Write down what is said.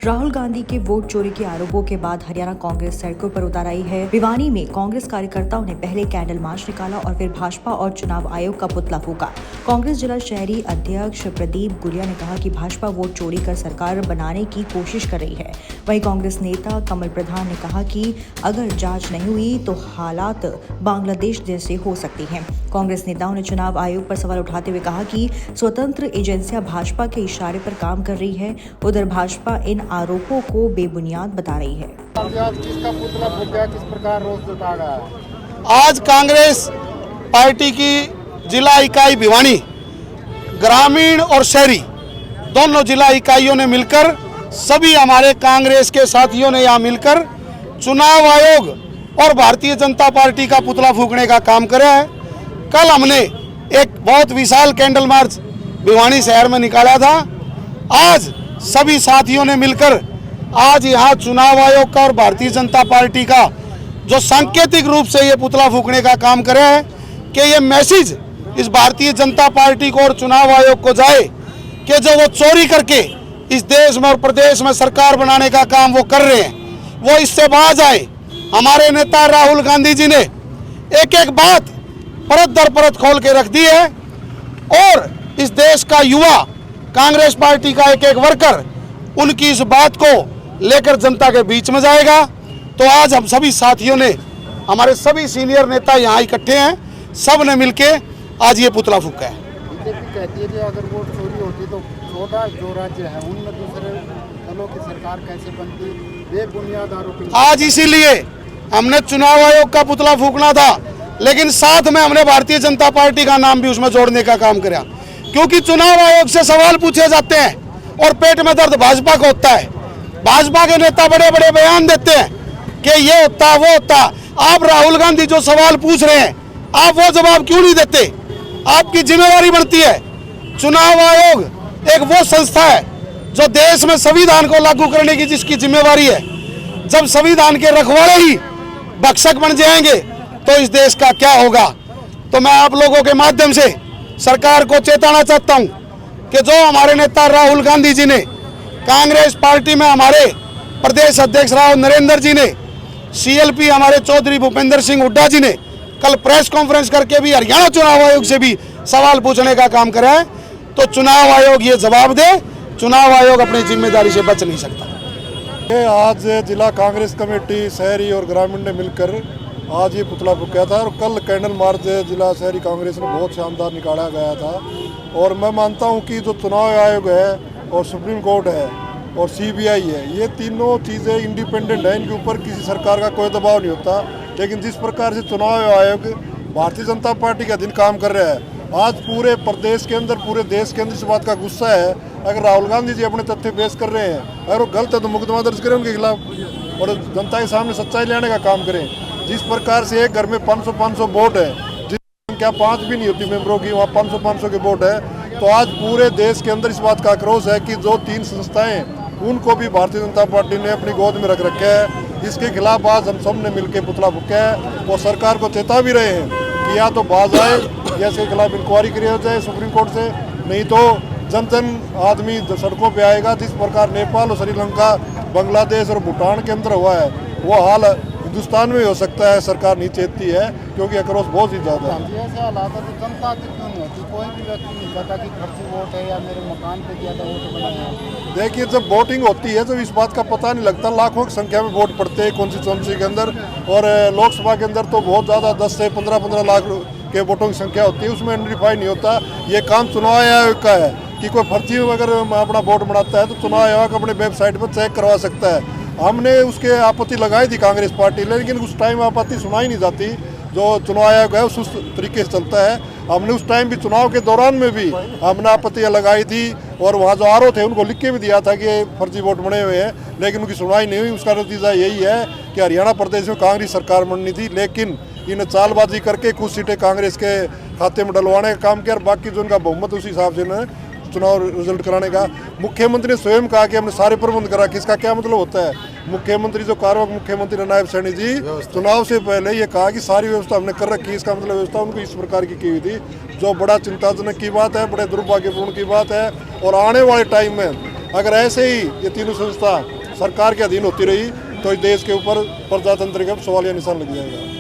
राहुल गांधी के वोट चोरी के आरोपों के बाद हरियाणा कांग्रेस सड़कों पर उतर आई है। भिवानी में कांग्रेस कार्यकर्ताओं ने पहले कैंडल मार्च निकाला और फिर भाजपा और चुनाव आयोग का पुतला फूंका। कांग्रेस जिला शहरी अध्यक्ष प्रदीप गुलिया ने कहा कि भाजपा वोट चोरी कर सरकार बनाने की कोशिश कर रही है। वहीं कांग्रेस नेता कमल प्रधान ने कहा कि अगर जांच नहीं हुई तो हालात बांग्लादेश जैसे हो सकती हैं। कांग्रेस नेताओं ने चुनाव आयोग पर सवाल उठाते हुए कहा कि स्वतंत्र एजेंसियां भाजपा के इशारे पर काम कर रही है। उधर भाजपा इन आरोपों को बेबुनियाद बता रही है। किसका पुतला फूंका, किस प्रकार रोष जता रहा है? आज कांग्रेस पार्टी की जिला इकाई भिवानी, ग्रामीण और शहरी दोनों जिला इकाइयों ने मिलकर, सभी हमारे कांग्रेस के साथियों ने यहाँ मिलकर चुनाव आयोग और भारतीय जनता पार्टी का पुतला फूंकने का काम किया है। कल हमने एक बहुत विशाल कैंडल मार्च भिवानी शहर में निकाला था। आज सभी साथियों ने मिलकर आज यहाँ चुनाव आयोग का और भारतीय जनता पार्टी का जो सांकेतिक रूप से ये पुतला फूंकने का काम करे है कि ये मैसेज इस भारतीय जनता पार्टी को और चुनाव आयोग को जाए कि जो वो चोरी करके इस देश में और प्रदेश में सरकार बनाने का काम वो कर रहे हैं, वो इससे बाज आए। हमारे नेता राहुल गांधी जी ने एक एक बात परत दर परत खोल के रख दी है और इस देश का युवा, कांग्रेस पार्टी का एक एक वर्कर उनकी इस बात को लेकर जनता के बीच में जाएगा। तो आज हम सभी साथियों ने, हमारे सभी सीनियर नेता यहाँ इकट्ठे हैं, सब ने मिलके आज ये पुतला फूंका है। बीजेपी कहती है कि अगर वोट चोरी होती तो 14 जो राज्य है उनमें दूसरे दलों की सरकार कैसे बनती, बेबुनियाद आरोप। आज इसीलिए हमने चुनाव आयोग का पुतला फूंकना था, लेकिन साथ में हमने भारतीय जनता पार्टी का नाम भी उसमें जोड़ने का काम किया, क्योंकि चुनाव आयोग से सवाल पूछे जाते हैं और पेट में दर्द भाजपा को होता है। भाजपा के नेता बड़े बड़े बयान देते हैं कि ये होता वो होता। आप राहुल गांधी जो सवाल पूछ रहे हैं, आप वो जवाब क्यों नहीं देते? आपकी जिम्मेवारी बनती है। चुनाव आयोग एक वो संस्था है जो देश में संविधान को लागू करने की जिसकी जिम्मेवारी है। जब संविधान के रखवाले ही भक्षक बन जाएंगे तो इस देश का क्या होगा? तो मैं आप लोगों के माध्यम से सरकार को चेताना चाहता हूं कि जो हमारे नेता राहुल गांधी जी ने, कांग्रेस पार्टी में हमारे प्रदेश अध्यक्ष राव नरेंद्र जी ने, सीएलपी हमारे चौधरी भूपेंद्र सिंह हुड्डा जी ने कल प्रेस कॉन्फ्रेंस करके भी हरियाणा चुनाव आयोग से भी सवाल पूछने का काम करा है, तो चुनाव आयोग ये जवाब दे। चुनाव आयोग अपनी जिम्मेदारी से बच नहीं सकता। आज जिला कांग्रेस कमेटी शहरी और ग्रामीण ने मिलकर आज ये पुतला फूंका था और कल कैंडल मार्च जिला शहरी कांग्रेस ने बहुत शानदार निकाला गया था। और मैं मानता हूँ कि जो चुनाव आयोग है और सुप्रीम कोर्ट है और सीबीआई है, ये तीनों चीज़ें इंडिपेंडेंट है, इनके ऊपर किसी सरकार का कोई दबाव नहीं होता। लेकिन जिस प्रकार से चुनाव आयोग भारतीय जनता पार्टी के अधीन काम कर रहा है, आज पूरे प्रदेश के अंदर, पूरे देश के अंदर इस बात का गुस्सा है। अगर राहुल गांधी जी अपने तथ्य पेश कर रहे हैं, अगर वो गलत है तो मुकदमा दर्ज करें उनके खिलाफ और जनता के सामने सच्चाई लाने का काम करें। जिस प्रकार से एक घर में 500 वोट है, जिस संख्या 5 भी नहीं होती मेंबरों की, वहाँ 500 के वोट है। तो आज पूरे देश के अंदर इस बात का आक्रोश है कि जो 3 संस्थाएं उनको भी भारतीय जनता पार्टी ने अपनी गोद में रख रखा है। इसके खिलाफ आज हम सब ने मिलकर पुतला फूंका है और सरकार को चेता भी रहे हैं कि या तो बाज आए या इसके खिलाफ इंक्वायरी करी जाए सुप्रीम कोर्ट से, नहीं तो जन आदमी सड़कों पे आएगा। जिस प्रकार नेपाल और श्रीलंका, बांग्लादेश और भूटान के अंदर हुआ है, वो हाल हिंदुस्तान में हो सकता है। सरकार नहीं चेतती है क्योंकि आक्रोश बहुत ही ज़्यादा है। ऐसे हालात है तो जनता क्यों नहीं होती? कोई भी व्यक्ति नहीं कहता कि फर्जी वोट है या मेरे मकान पे ज़्यादा वोट बना है। देखिए, जब वोटिंग होती है तो इस बात का पता नहीं लगता। लाखों की संख्या में वोट पड़ते हैं कॉन्स्टिट्यूंसी के अंदर, और लोकसभा के अंदर तो बहुत ज़्यादा 10 से 15 लाख के वोटों की संख्या होती है, उसमें आइडेंटिफाई नहीं होता। ये काम चुनाव आयोग का है कि कोई फर्जी अगर अपना वोट बनाता है तो चुनाव आयोग अपने वेबसाइट पर चेक करवा सकता है। हमने उसके आपत्ति लगाई थी कांग्रेस पार्टी, लेकिन उस टाइम आपत्ति सुनाई नहीं जाती। जो चुनाव आयोग है उस तरीके से चलता है। हमने उस टाइम भी, चुनाव के दौरान में भी हमने आपत्तियाँ लगाई थी और वहाँ जो आरोप थे उनको लिख के भी दिया था कि फर्जी वोट बने हुए हैं, लेकिन उनकी सुनवाई नहीं हुई। उसका नतीजा यही है कि हरियाणा प्रदेश में कांग्रेस सरकार बननी थी, लेकिन इन चालबाजी करके कुछ सीटें कांग्रेस के खाते में डलवाने का काम किया और बाकी जो उनका बहुमत उसी हिसाब से इन्होंने चुनाव रिजल्ट कराने का। मुख्यमंत्री ने स्वयं कहा कि हमने सारे प्रबंध करा। किसका क्या मतलब होता है? मुख्यमंत्री जो कार्यवाहक मुख्यमंत्री नायब सैनी जी चुनाव से पहले ये कहा कि सारी व्यवस्था हमने कर रखी है। इसका मतलब व्यवस्था उनको इस प्रकार की हुई थी, जो बड़ा चिंताजनक की बात है, बड़े दुर्भाग्यपूर्ण की बात है। और आने वाले टाइम में अगर ऐसे ही ये तीनों संस्था सरकार के अधीन होती रही तो इस देश के ऊपर प्रजातंत्र का सवालिया निशान लग जाएगा।